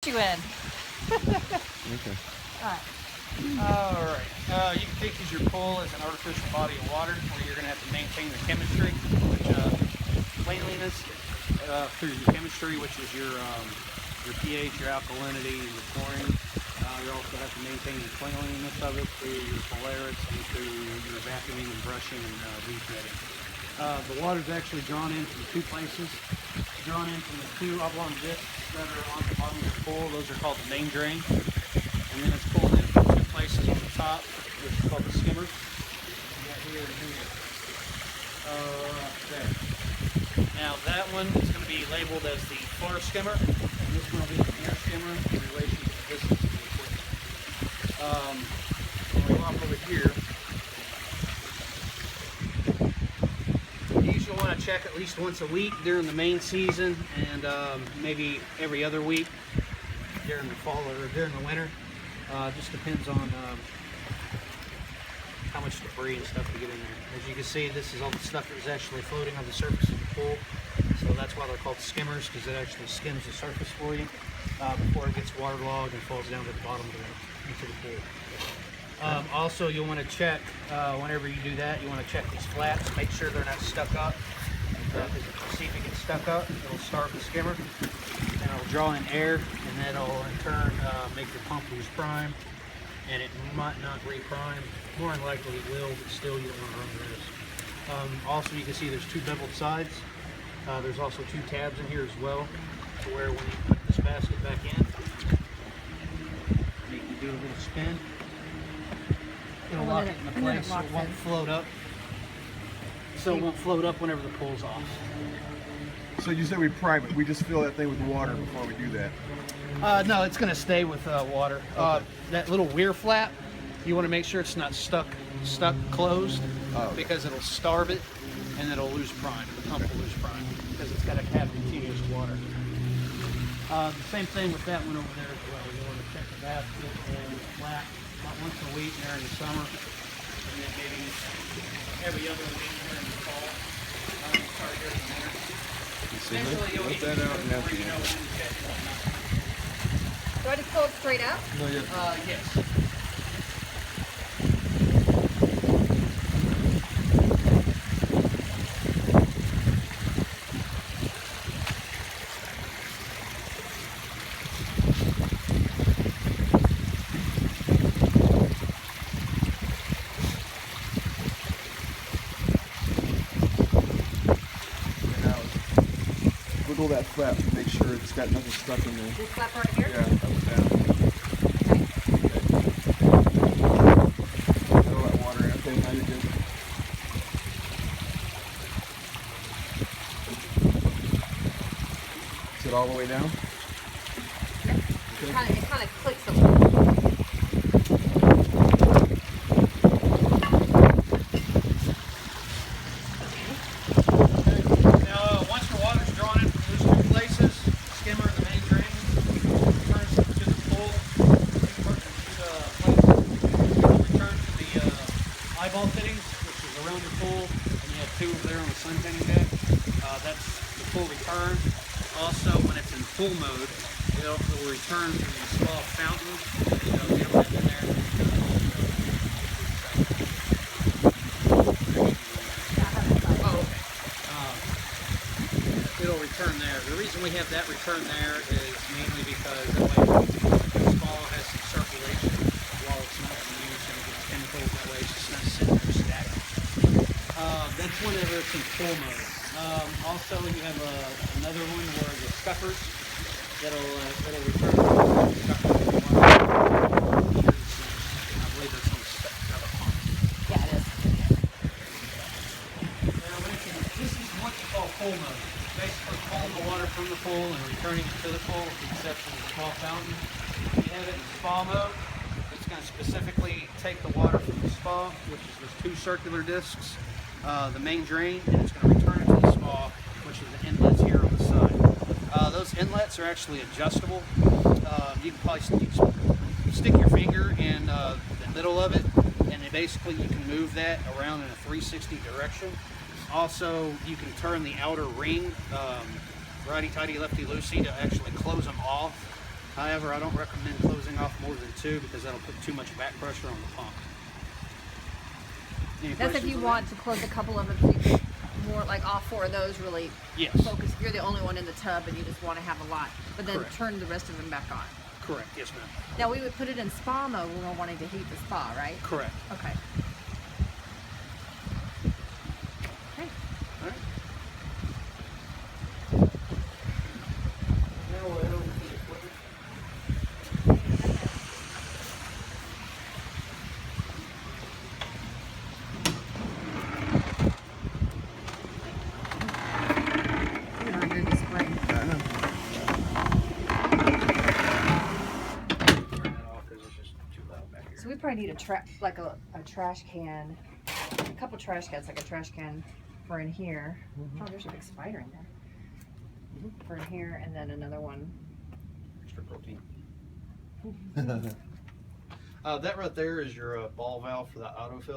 You in. Okay. Alright. You can take as your pool as an artificial body of water where you're going to have to maintain the chemistry, which cleanliness through your chemistry, which is your pH, your alkalinity, your chlorine. You also have to maintain the cleanliness of it through your polarits and through your vacuuming and brushing and leaf netting. The water is actually drawn in from two places. Drawn in from the two oblong discs that are on the bottom of your pool. Those are called the main drain. And then it's pulled in from two places on the top, which is called the skimmers. You got here and here. There. Now that one is going to be labeled as the floor skimmer, and this one will be the air skimmer in relation to the distance of the equipment. When we walk over here, you usually want to check at least once a week during the main season, and maybe every other week during the fall or during the winter. Just depends on how much debris and stuff to get in there. As you can see, this is all the stuff that is actually floating on the surface of the pool. So that's why they're called skimmers, because it actually skims the surface for you before it gets waterlogged and falls down to the bottom into the pool. Also, you'll want to check, whenever you do that, you want to check these flaps, make sure they're not stuck up. Because if you see if it gets stuck up, it'll start the skimmer, and it'll draw in air, and that'll in turn make your pump lose prime, and it might not reprime. More than likely it will, but still you don't want to run the risk. Also, you can see there's two beveled sides. There's also two tabs in here as well, to where when you put this basket back in, you can do a little spin. It'll lock it into place so it won't float up. So it won't float up whenever the pool's off. So you said we prime it. We just fill that thing with water before we do that. No, it's going to stay with water. Okay. That little weir flap, you want to make sure it's not stuck closed, because it'll starve it and it'll lose prime. The pump will lose prime because it's got to have continuous water. The same thing with that one over there as well. You want to check the basket and the flap about once a week during the summer, and then maybe every other week during the fall. Sorry, during the winter. Eventually you'll Let get that out and where have you know when to check it or not. Do I just pull it straight up? No, yeah. Yes. Wiggle that flap to make sure it's got nothing stuck in there. This flap right here? Yeah, that was down. Okay. Got all that water in. Okay, now you're good. Is it all the way down? Okay. It kind of clicks a little. Now, once the water's drawn in from those two places, the skimmer and the main drain returns to the pool. Return to the eyeball fittings, which is around your pool, and you have two over there on the sun tanning deck. That's the full return. Also, when it's in full mode, it'll return to the small fountain. You know, in there. It'll return there. The reason we have that return there is mainly because that way the spa has some circulation while it's not in use, and it gets chemicals that way. It's just not sitting there static. That's whenever it's in full mode. Also, you have another one where the scuppers that'll return to the scuppers. I believe that's on the pump. Yeah, it is. Now, this is what you call full mode. Basically pulling the water from the pool and returning it to the pool, with the exception of the small fountain. If you have it in spa mode, it's going to specifically take the water from the spa, which is those two circular discs, the main drain, and it's going to return it to the spa, which is the inlets here on the side. Those inlets are actually adjustable. You can probably stick your finger in the middle of it, and basically you can move that around in a 360 direction. Also, you can turn the outer ring righty-tighty, lefty-loosey to actually close them off However, I don't recommend closing off more than 2 because that'll put too much back pressure on the pump. Any That's if questions you on want to close a couple of them, so you can more like all 4 of those really Yes. focus. If you're the only one in the tub and you just want to have a lot, but then Correct. turn the rest of them back on. that? Correct. Yes, ma'am. Now we would put it in spa mode when we're wanting to heat the spa, right? Correct. Okay. Okay. All right. Now we'll head over to the equipment. We're gonna remove the spring. I know. Turn that off because it's just too loud back here. So we probably need a trash can, a couple trash cans, like a trash can for in here. Oh, there's a big spider in there. For in here, and then another one. Extra protein. That right there is your ball valve for the autofill.